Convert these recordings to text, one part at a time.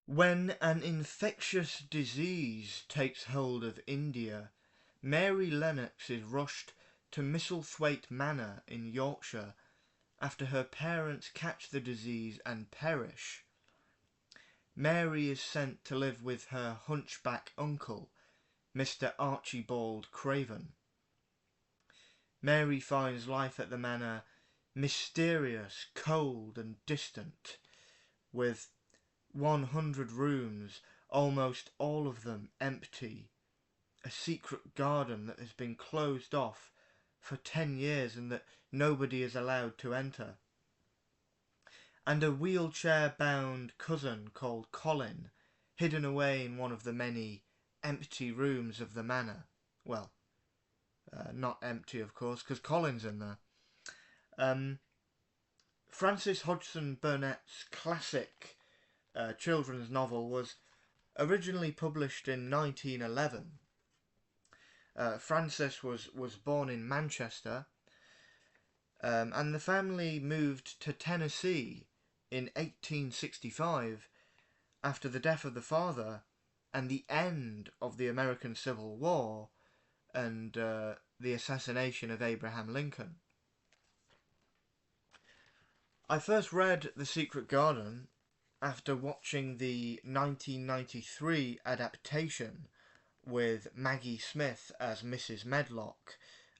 When an infectious disease takes hold of India, Mary Lennox is rushed to Misselthwaite Manor in Yorkshire after her parents catch the disease and perish. Mary is sent to live with her hunchback uncle, Mr. Archibald Craven. Mary finds life at the manor mysterious, cold and distant, with 100 rooms, almost all of them empty, a secret garden that has been closed off for 10 years and that nobody is allowed to enter, and a wheelchair-bound cousin called Colin, hidden away in one of the many empty rooms of the manor. Well, not empty, of course, because Colin's in there. Francis Hodgson Burnett's classic children's novel was originally published in 1911. Francis was born in Manchester, and the family moved to Tennessee in 1865 after the death of the father and the end of the American Civil War and the assassination of Abraham Lincoln. I first read The Secret Garden after watching the 1993 adaptation with Maggie Smith as Mrs. Medlock.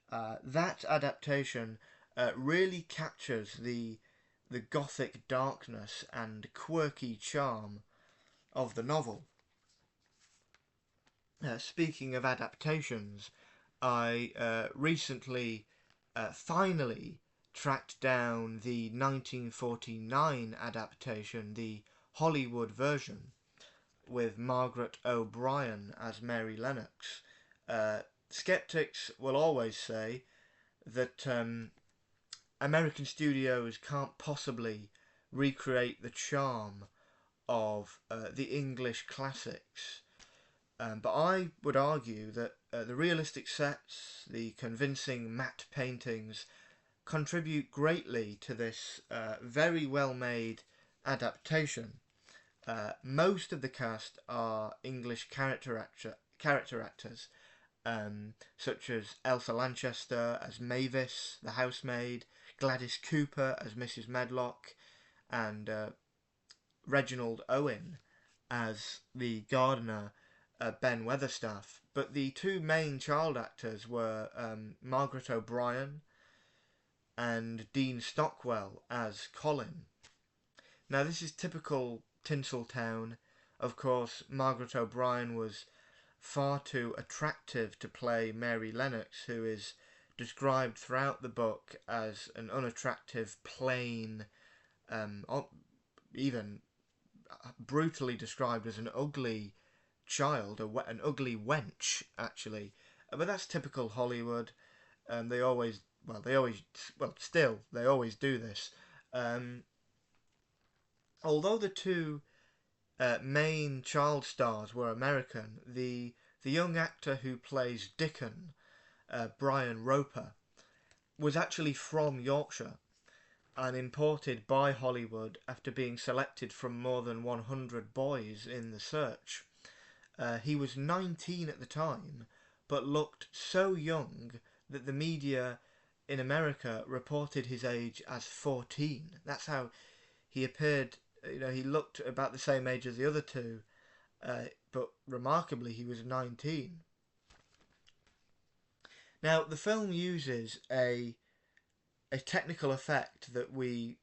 That adaptation really captures the gothic darkness and quirky charm of the novel. Speaking of adaptations, I recently finally tracked down the 1949 adaptation, the Hollywood version, with Margaret O'Brien as Mary Lennox. Skeptics will always say that American studios can't possibly recreate the charm of the English classics. But I would argue that the realistic sets, the convincing matte paintings, contribute greatly to this very well-made adaptation. Most of the cast are English character actors, such as Elsa Lanchester as Mavis, the housemaid, Gladys Cooper as Mrs. Medlock, and Reginald Owen as the gardener, Ben Weatherstaff. But the two main child actors were Margaret O'Brien and Dean Stockwell as Colin. Now, this is typical Tinseltown. Of course, Margaret O'Brien was far too attractive to play Mary Lennox, who is described throughout the book as an unattractive, plain, even brutally described as an ugly child, an ugly wench, actually. But that's typical Hollywood. They always do this. Although the two main child stars were American, the young actor who plays Dickon, Brian Roper, was actually from Yorkshire and imported by Hollywood after being selected from more than 100 boys in the search. He was 19 at the time, but looked so young that the media in America reported his age as 14. That's how he appeared. He looked about the same age as the other two, but remarkably he was 19. Now, the film uses a technical effect that we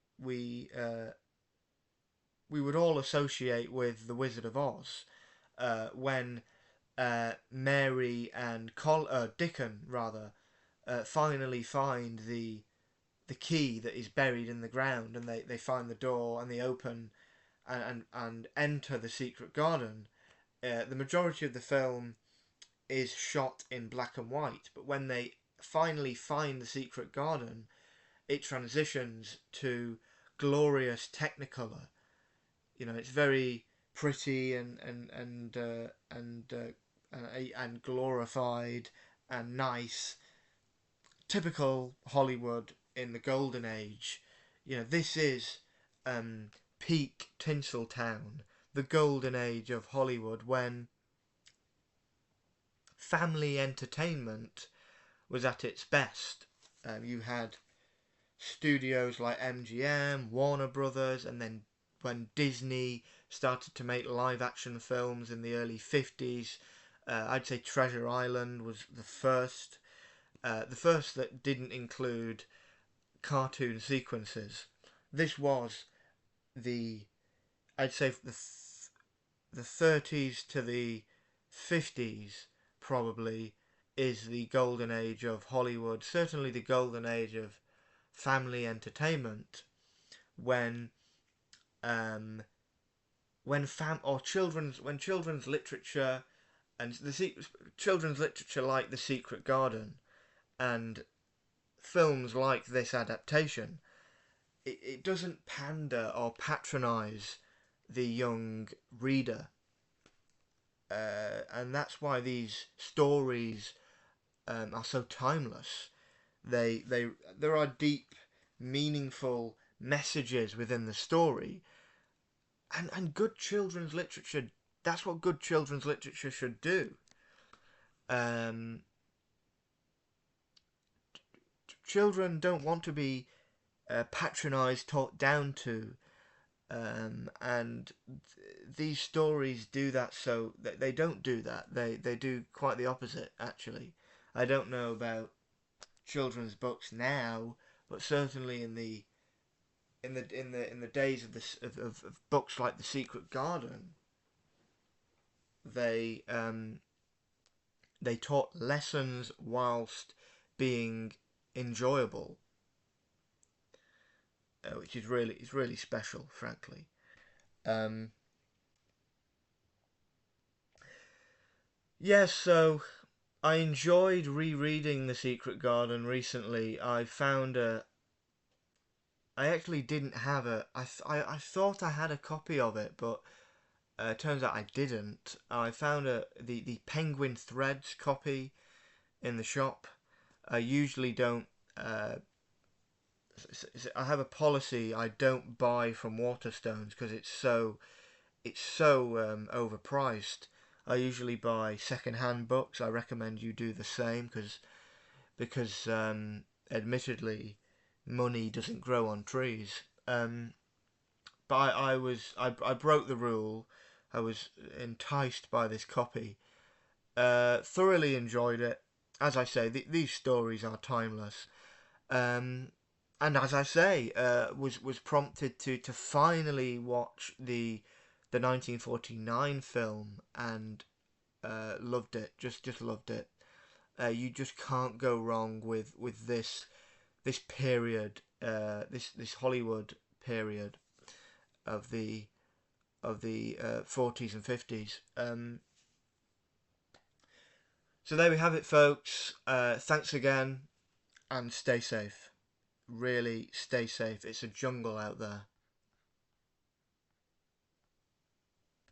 would all associate with The Wizard of Oz, when Mary and Dickon finally find the key that is buried in the ground, and they find the door and they open and enter the secret garden. The majority of the film is shot in black and white, but when they finally find the secret garden, it transitions to glorious Technicolor. It's very pretty and glorified and nice, typical Hollywood in the golden age. This is peak Tinseltown. the golden age of Hollywood, when family entertainment was at its best. You had studios like MGM, Warner Brothers, and then when Disney started to make live action films in the early 50s, I'd say Treasure Island was the first that didn't include cartoon sequences. This was the, I'd say, the 30s to the 50s probably is the golden age of Hollywood, certainly the golden age of family entertainment, when children's literature and children's literature like The Secret Garden and films like this adaptation, it doesn't pander or patronise the young reader, and that's why these stories are so timeless. There are deep, meaningful messages within the story, and good children's literature. That's what good children's literature should do. Children don't want to be patronised, talked down to, and these stories do that. So they don't do that. They do quite the opposite. Actually, I don't know about children's books now, but certainly in the days of books like The Secret Garden, they taught lessons whilst being enjoyable, which is really special, frankly. Yes, so I enjoyed rereading The Secret Garden recently. I actually didn't have I thought I had a copy of it, but turns out I didn't. I found the Penguin Threads copy in the shop. I usually don't. I have a policy. I don't buy from Waterstones because it's so overpriced. I usually buy second-hand books. I recommend you do the same because admittedly, money doesn't grow on trees. But I broke the rule. I was enticed by this copy. Thoroughly enjoyed it. As I say, these stories are timeless. And as I say, was prompted to finally watch the 1949 film and loved it. Just loved it. You just can't go wrong with this period, this Hollywood period of the 40s and 50s. So there we have it, folks. Thanks again, and stay safe. Really, stay safe. It's a jungle out there.